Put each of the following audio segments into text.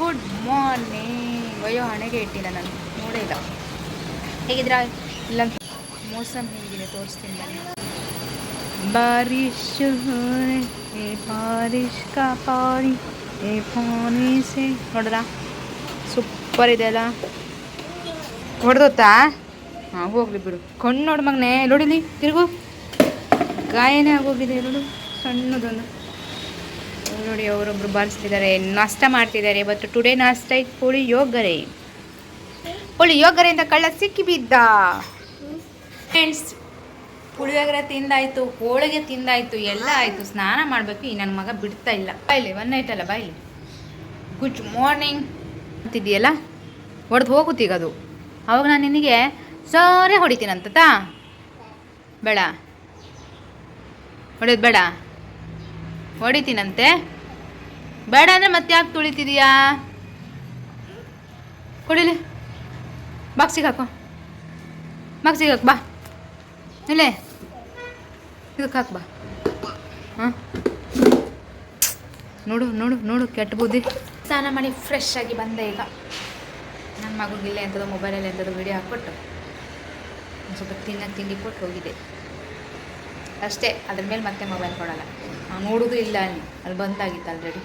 Good morning. ಅಯ್ಯೋ ಹಣೆಗೆ ಇಟ್ಟಿಲ್ಲ ನಾನು, ನೋಡೇ ಇಲ್ಲ. ಹೇಗಿದ್ರ? ಇಲ್ಲ ಮೋಸಮ್ ಹೇಗಿದೆ ತೋರಿಸ್ತೀನಿ ಬನ್ನಿ. ಬಾರಿಶ್ ಬಾರಿಶ್ ಕಾ ಪಾನಿ ಪಾನಿ ಸೆ ನೋಡ್ರಾ, ಸೂಪರ್ ಇದೆ ಅಲ್ಲ. ಹೊಡೆದೋತ್ತಾ? ಹಾಂ ಹೋಗ್ಲಿ ಬಿಡು. ಕಣ್ಣು ನೋಡು ಮಗನೇ, ನೋಡಿಲಿ ತಿರುಗು, ಗಾಯನೇ ಆಗೋಗಿದೆ ನೋಡು ಸಣ್ಣದೊಂದು. ನೋಡಿ ಅವರೊಬ್ರು ಬಾರಿಸ್ತಿದ್ದಾರೆ, ನಾಷ್ಟ ಮಾಡ್ತಿದ್ದಾರೆ. ಇವತ್ತು ಟುಡೇ ನಾಷ್ಟ ಇತ್ತು ಪುಳಿಯೋಗರೆ. ಪುಳಿಯೋಗರೆ ಅಂತ ಕಳ್ಳ ಸಿಕ್ಕಿ ಬಿದ್ದ. ಫ್ರೆಂಡ್ಸ್, ಪುಳಿಯೋಗರೆ ತಿಂದಾಯ್ತು, ಹೋಳಿಗೆ ತಿಂದಾಯ್ತು, ಎಲ್ಲ ಆಯಿತು. ಸ್ನಾನ ಮಾಡಬೇಕು. ಈ ನನ್ನ ಮಗ ಬಿಡ್ತಾ ಇಲ್ಲ. ಬಾಯ್ಲಿ ಒನ್ ನೈಟ್ ಅಲ್ಲ, ಬಾಯ್ಲಿ. ಗುಡ್ ಮಾರ್ನಿಂಗ್ ಅಂತಿದೆಯಲ್ಲ, ಹೊಡೆದು ಹೋಗುತ್ತೀಗ ಅದು. ಅವಾಗ ನಾನು ನಿನಗೆ ಸರಿ ಹೊಡಿತೀನಂತ ಬೇಡ, ಹೊಡೆಯೋದು ಬೇಡ, ಹೊಡಿತೀನಂತೆ. ಬೇಡ ಅಂದರೆ ಮತ್ತೆ ಯಾಕೆ ತುಳಿತಿದೀಯಾ? ಕೊಡಿಲಿ, ಬಾಕ್ಸಿಗೆ ಹಾಕೋ, ಬಾಕ್ಸಿಗೆ ಹಾಕು ಬಾ. ಇಲ್ಲೇ ಇದಕ್ಕೆ ಹಾಕು ಬಾ. ಹಾಂ ನೋಡು ನೋಡು ನೋಡು, ಕೆಟ್ಟ ಬುದ್ಧಿ. ಸ್ನಾನ ಮಾಡಿ ಫ್ರೆಶ್ ಆಗಿ ಬಂದೆ. ಈಗ ನನ್ನ ಮಗುಗಿಲ್ಲೇ ಎಂಥದ್ದು ಮೊಬೈಲಲ್ಲಿ ಎಂಥದ್ದು ವೀಡಿಯೋ ಹಾಕ್ಕೊಟ್ಟು ಒಂದು ಸ್ವಲ್ಪ ತಿಂಡಿ ಕೊಟ್ಟು ಹೋಗಿದೆ ಅಷ್ಟೇ. ಅದ್ರ ಮೇಲೆ ಮತ್ತೆ ಮೊಬೈಲ್ ಕೊಡೋಲ್ಲ. ನಾವು ನೋಡೋದು ಇಲ್ಲ. ಅಲ್ಲಿ ಬಂದಾಗಿತ್ತು ಆಲ್ರೆಡಿ.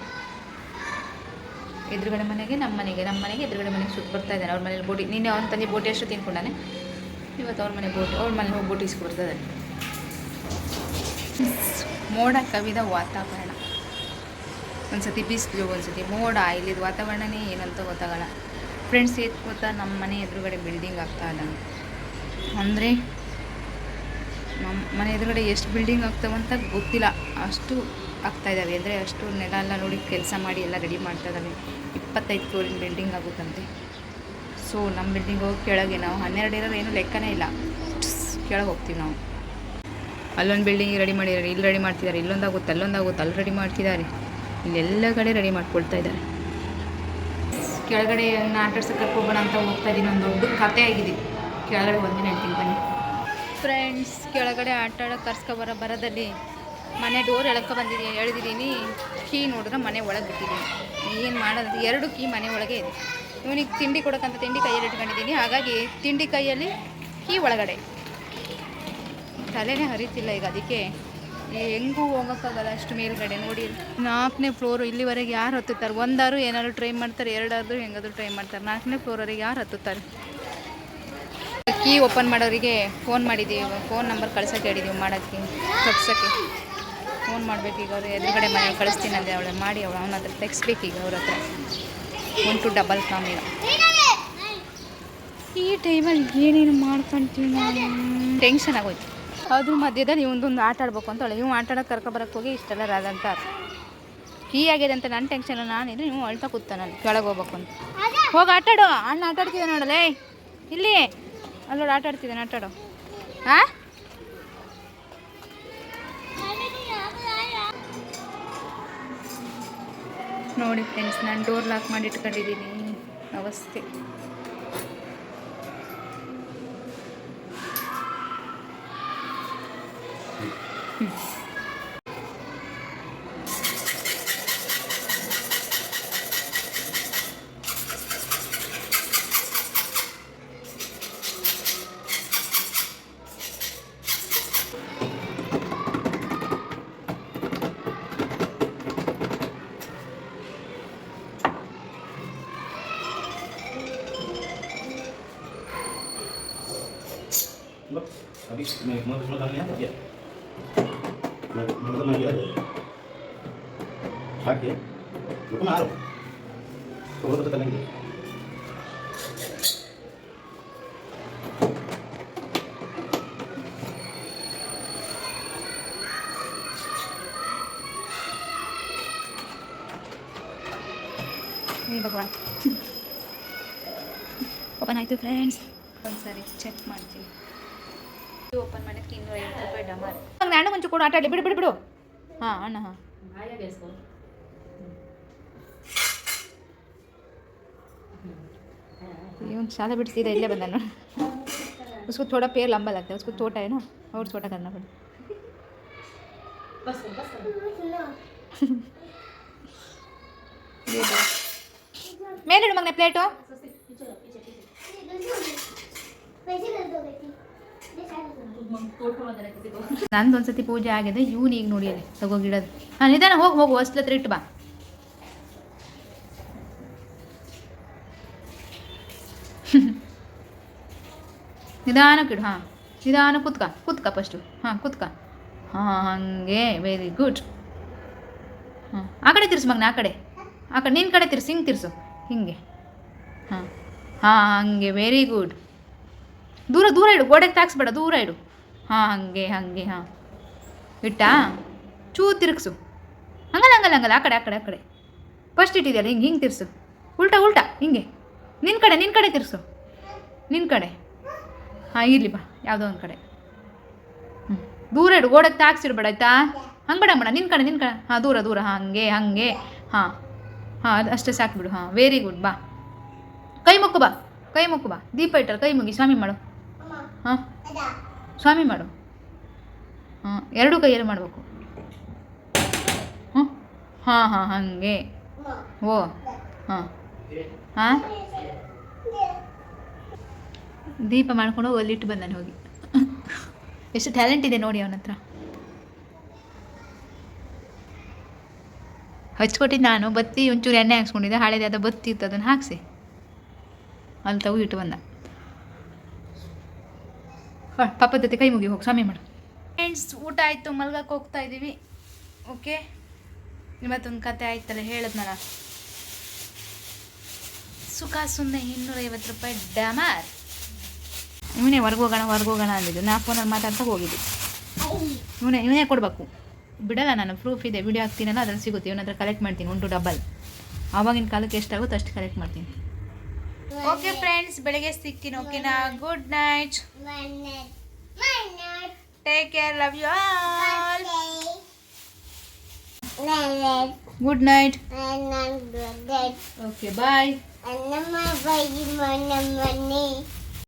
ಎದುರುಗಡೆ ಮನೆಗೆ ನಮ್ಮ ಮನೆಗೆ ಎದುರುಗಡೆ ಮನೆಗೆ ಸುತ್ತ ಬರ್ತಾ ಇದ್ದಾನೆ. ಅವ್ರ ಮನೇಲಿ ಬೋಟಿ, ನಿನ್ನೆ ಅವನ ತಂದೆ ಬೋಟಿ ಅಷ್ಟು ತಿನ್ಕೊಂಡಾನೆ. ಇವತ್ತು ಅವ್ರ ಮನೆ ಬೋಟಿ, ಅವ್ರ ಮನೇಲಿ ಹೋಗಿ ಬೋಟಿ ಇಸ್ಕೊಬರ್ತದೆ. ಮೋಡ ಕವಿದ ವಾತಾವರಣ, ಒಂದ್ಸತಿ ಬಿಸಿಲು, ಒಂದ್ಸತಿ ಮೋಡ. ಇಲ್ಲಿದ್ದು ವಾತಾವರಣನೇ ಏನಂತ ಗೊತ್ತಾಗಲ್ಲ. ಫ್ರೆಂಡ್ಸ್, ಏತ್ ಗೊತ್ತಾ, ನಮ್ಮ ಮನೆ ಎದುರುಗಡೆ ಬಿಲ್ಡಿಂಗ್ ಆಗ್ತಾ ಇಲ್ಲ. ಅಂದರೆ ನಮ್ಮ ಮನೆ ಎದುರುಗಡೆ ಎಷ್ಟು ಬಿಲ್ಡಿಂಗ್ ಆಗ್ತಾವಂತ ಗೊತ್ತಿಲ್ಲ, ಅಷ್ಟು ಆಗ್ತಾಯಿದ್ದಾವೆ. ಅಂದರೆ ಅಷ್ಟು ನೆಲ ಎಲ್ಲ ನೋಡಿ ಕೆಲಸ ಮಾಡಿ ಎಲ್ಲ ರೆಡಿ ಮಾಡ್ತಾ ಇದ್ದಾವೆ. 25 ಫ್ಲೋರಿನ ಬಿಲ್ಡಿಂಗ್ ಆಗುತ್ತಂತೆ. ಸೊ ನಮ್ಮ ಬಿಲ್ಡಿಂಗ್ ಹೋಗಿ ಕೆಳಗೆ, ನಾವು 12 ಇರೋರು ಏನೂ ಲೆಕ್ಕನೇ ಇಲ್ಲ, ಕೆಳಗೆ ಹೋಗ್ತೀವಿ ನಾವು. ಅಲ್ಲೊಂದು ಬಿಲ್ಡಿಂಗ್ ರೆಡಿ ಮಾಡಿದ್ದಾರೆ, ಇಲ್ಲಿ ರೆಡಿ ಮಾಡ್ತಿದ್ದಾರೆ, ಇಲ್ಲೊಂದಾಗುತ್ತೆ, ಅಲ್ಲೊಂದಾಗುತ್ತೆ, ಅಲ್ಲಿ ರೆಡಿ ಮಾಡ್ತಿದ್ದಾರೆ, ಇಲ್ಲೆಲ್ಲ ಕಡೆ ರೆಡಿ ಮಾಡ್ಕೊಳ್ತಾ ಇದ್ದಾರೆ. ಕೆಳಗಡೆ ಆಟಾಡ್ಸೋಕೆ ಕರ್ಕೊಬೋಣ ಅಂತ ಹೋಗ್ತಾ ಇದ್ದೀನಿ. ಒಂದು ದೊಡ್ಡ ಕತೆ ಆಗಿದೆ. ಕೆಳಗಡೆ ಬಂದು ಹೇಳ್ತೀನಿ ಬನ್ನಿ. ಫ್ರೆಂಡ್ಸ್, ಕೆಳಗಡೆ ಆಟ ಆಡೋಕೆ ಬರೋದಲ್ಲಿ ಮನೆ ಡೋರ್ ಎಳೆದಿದ್ದೀನಿ. ಕೀ ನೋಡಿದ್ರೆ ಮನೆ ಒಳಗೆ ಬಿಟ್ಟಿದ್ದೀನಿ. ಏನು ಮಾಡೋದು? 2 ಕೀ ಮನೆ ಒಳಗೆ ಇದೆ. ಇವನಿಗೆ ತಿಂಡಿ ಕೊಡೋಕ್ಕಂತ ತಿಂಡಿ ಕೈಯಲ್ಲಿ ಇಟ್ಕೊಂಡಿದ್ದೀನಿ. ಹಾಗಾಗಿ ತಿಂಡಿ ಕೈಯಲ್ಲಿ, ಕೀ ಒಳಗಡೆ. ತಲೆನೇ ಹರಿತಿಲ್ಲ ಈಗ. ಅದಕ್ಕೆ ಹೆಂಗೂ ಹೋಗೋಕ್ಕಾಗಲ್ಲ ಅಷ್ಟು ಮೇಲ್ಗಡೆ. ನೋಡಿ 4ನೇ ಫ್ಲೋರು. ಇಲ್ಲಿವರೆಗೆ ಯಾರು ಹತ್ತುತ್ತಾರೆ? ಒಂದಾರು ಏನಾದ್ರು ಟ್ರೈ ಮಾಡ್ತಾರೆ, 2 ಆದರೂ ಹೆಂಗಾದರೂ ಟ್ರೈ ಮಾಡ್ತಾರೆ. 4ನೇ ಫ್ಲೋರವರೆಗೆ ಯಾರು ಹತ್ತುತ್ತಾರೆ? ಕೀ ಓಪನ್ ಮಾಡೋರಿಗೆ ಫೋನ್ ಮಾಡಿದ್ದೀವಿ. ಫೋನ್ ನಂಬರ್ ಕಳ್ಸೋಕ್ಕೆ ಹೇಳಿದ್ದೀವಿ, ಮಾಡೋಕ್ಕೆ ತಪ್ಸೋಕ್ಕೆ ಫೋನ್ ಮಾಡಬೇಕೀಗ. ಅವರು ಎದುರುಗಡೆ ಮನೆ ಕಳಿಸ್ತೀನಿ ಅಂದರೆ ಅವಳು ಮಾಡಿ ಅವನ ಹತ್ರ ತೆಗಿಸ್ಬೇಕೀಗ. ಅವ್ರ ಹತ್ರ 1 to 2 ಕಾಮಿಗ. ಈ ಟೈಮಲ್ಲಿ ಏನೇನು ಮಾಡ್ಕೊಳ್ತೀವಿ ನಾವು? ಟೆನ್ಷನ್ ಆಗೋಯ್ತು. ಅದ್ರ ಮಧ್ಯದಲ್ಲಿ ಇವೊಂದೊಂದು ಆಟ ಆಡ್ಬೇಕು ಅಂತ ಹೇಳಿ, ಇವು ಆಟ ಆಡೋಕೆ ಕರ್ಕೊಬರಕ್ಕೆ ಹೋಗಿ ಇಷ್ಟೆಲ್ಲ ರಾದಂತ ಕೀ ಆಗಿದೆ ಅಂತ ನನ್ನ ಟೆನ್ಷನ್. ನಾನಿದ್ರೆ ನೀವು ಅಳ್ತಾ ಕೂತಾನಲ್ಲಿ ಕೆಳಗೆ ಹೋಗ್ಬೇಕು ಅಂತ. ಹೋಗಿ ಆಟಾಡೋ, ಅಣ್ಣ ಆಟಾಡ್ತಿದ್ದೆ ನೋಡಲೇ, ಇಲ್ಲಿ ಅಲ್ಲೋಡು ಆಟ ಆಡ್ತಿದ್ದಾನೆ, ಆಟಾಡೋ. ಹಾಂ ನೋಡಿ ಫ್ರೆಂಡ್ಸ್, ನಾನು ಡೋರ್ ಲಾಕ್ ಮಾಡಿ ಇಟ್ಕೊಂಡಿದ್ದೀನಿ. ಅವಸ್ಥೆ. Habis mau makannya apa ya? Makan lagi aja. Sakit. Lu kemarin. Coba tekan lagi. Ini bagaimana? Open ಆಯಿತು ಫ್ರೆಂಡ್ಸ್. ಒಂದ್ಸರಿ ಚೆಕ್ ಮಾಡ್ತೀನಿ. ಓಪನ್ ಮಾಡೋಕ್ಕೆ 250 ರೂಪಾಯಿ ಡಮಾರ್. ನಾನು ಮುಂಚೆ ಕೂಡ ಆಟ ಆಡಲಿ. ಬಿಡು. ಹಾಂ ಅಣ್ಣ. ಹಾಂ ಇವನು ಶಾಲೆ ಬಿಡಿಸಿದ ಇಲ್ಲೇ ಬಂದ ನೋಡಿ. उसको थोड़ा पैर लंबा लगता है, उसको छोटा है ना, और छोटा करना पड़े. ಮೇಲಿಡು ಮಗನೆ ಪ್ಲೇಟು. ನಂದು ಒಂದ್ಸತಿ ಪೂಜೆ ಆಗಿದೆ, ಇವನು ಈಗ ನೋಡಿ ಅಲ್ಲಿ ತಗೋ ಗಿಡದು. ಹಾಂ ನಿಧಾನ ಹೋಗು ಹೋಗು, ಹೊಸ್ಲ ಹತ್ರ ಇಟ್ಟು ಬಾ. ನಿಧಾನಕ್ಕಿಡು. ಹಾಂ ನಿಧಾನ ಕುತ್ಕ ಫಸ್ಟು. ಹಾಂ ಕುತ್ಕ. ಹಾಂ ಹಾಗೆ ವೆರಿ ಗುಡ್. ಹಾಂ ಆ ಕಡೆ ತಿರ್ಸು ಮಗನ, ಆ ಕಡೆ ನಿನ್ನ ಕಡೆ ತಿರ್ಸು, ಹಿಂಗೆ ತಿರ್ಸು, ಹಿಂಗೆ. ಹಾಂ ಹಾಂ ಹಾಗೆ ವೆರಿ ಗುಡ್. ದೂರ ಇಡು, ಗೋಡೆಗೆ ತಾಕ್ಸ್ಬೇಡ, ದೂರ ಇಡು. ಹಾಂ ಹಾಗೆ ಹಾಂ ಇಟ್ಟಾ. ತಿರುಗಿಸು. ಹಂಗಲ್ಲ ಆ ಕಡೆ ಫಸ್ಟ್ ಇಟ್ಟಿದೆಯಲ್ಲ, ಹಿಂಗೆ ತಿರ್ಸು. ಉಲ್ಟಾ ಹಿಂಗೆ. ನಿನ್ನ ಕಡೆ ತಿರ್ಸು, ನಿನ್ನ ಕಡೆ. ಹಾಂ ಇರಲಿ ಬಾ, ಯಾವುದೋ ಒಂದು ಕಡೆ. ದೂರ ಇಡು, ಗೋಡೆಗೆ ತಾಕ್ಸಿಡ್ಬೇಡ ಆಯ್ತಾ. ಹಂಗೆ ಬೇಡ ನಿನ್ನ ಕಡೆ. ಹಾಂ ದೂರ ಹಾಗೆ ಹಾಂ ಅದು ಅಷ್ಟೇ ಸಾಕ್ಬಿಡು. ಹಾಂ ವೆರಿ ಗುಡ್. ಬಾ ಕೈ ಮುಕ್ಕು ಬಾ. ದೀಪ ಇಟ್ಟರು ಕೈ ಮುಗಿ ಸ್ವಾಮಿ ಮಾಡು. ಹಾಂ ಸ್ವಾಮಿ ಮಾಡು. ಹಾಂ ಎರಡೂ ಕೈಯಲ್ಲಿ ಮಾಡಬೇಕು. ಹಾಂ ಹಾಗೆ. ಓ ಹಾಂ ದೀಪ ಮಾಡ್ಕೊಂಡು ಅಲ್ಲಿಟ್ಟು ಬಂದಾನೆ ಹೋಗಿ. ಎಷ್ಟು ಟ್ಯಾಲೆಂಟ್ ಇದೆ ನೋಡಿ ಅವನ ಹತ್ರ. ಹಚ್ಕೊಟ್ಟಿದ್ದು ನಾನು ಬತ್ತಿ, ಒಂಚೂರು ಎಣ್ಣೆ ಹಾಕ್ಸ್ಕೊಂಡಿದ್ದೆ, ಹಳೇದು ಅದು ಬತ್ತಿ ಇತ್ತು, ಅದನ್ನು ಹಾಕಿಸಿ ಅಲ್ಲಿ ತಗೋ ಇಟ್ಟು ಬಂದ. ಪಾಪದ ಜೊತೆ ಕೈ ಮುಗಿ ಹೋಗಿ ಸ್ವಾಮಿ ಮಾಡು. ಫ್ರೆಂಡ್ಸ್ ಊಟ ಆಯಿತು, ಮಲ್ಗಕ್ಕೆ ಹೋಗ್ತಾ ಇದ್ದೀವಿ. ಓಕೆ, ಇವತ್ತೊಂದು ಕತೆ ಆಯ್ತಲ್ಲ ಹೇಳಿದ್ನಲ್ಲ, ಸುಖ ಸುಮ್ಮನೆ 250 ರೂಪಾಯಿ ಡ್ಯಾಮರ್. ಇವನೇ ಹೊರ್ಗೋಗೋಣ ಅಂದಿದ್ದು. ನಾ ಫೋನಲ್ಲಿ ಮಾತಾಡ್ತಾ ಹೋಗಿದ್ದು. ಇವನೇ ಕೊಡಬೇಕು, ಬಿಡಲ್ಲ ನಾನು. ಪ್ರೂಫ್ ಇದೆ, ವಿಡಿಯೋ ಹಾಕ್ತೀನಲ್ಲ ಅದ್ರಲ್ಲಿ ಸಿಗುತ್ತೆ. ಇವನ ಹತ್ರ ಕಲೆಕ್ಟ್ ಮಾಡ್ತೀನಿ 1 ಡಬಲ್. ಆವಾಗಿನ ಕಾಲಕ್ಕೆ ಎಷ್ಟಾಗುತ್ತೋ ಅಷ್ಟು ಕಲೆಕ್ಟ್ ಮಾಡ್ತೀನಿ. ಓಕೆ ಫ್ರೆಂಡ್ಸ್, ಬೆಳಗ್ಗೆ ಸಿಗ್ತೀನಿ. ಓಕೆನಾ? Good night, take care, love you all. Good night. Okay bye.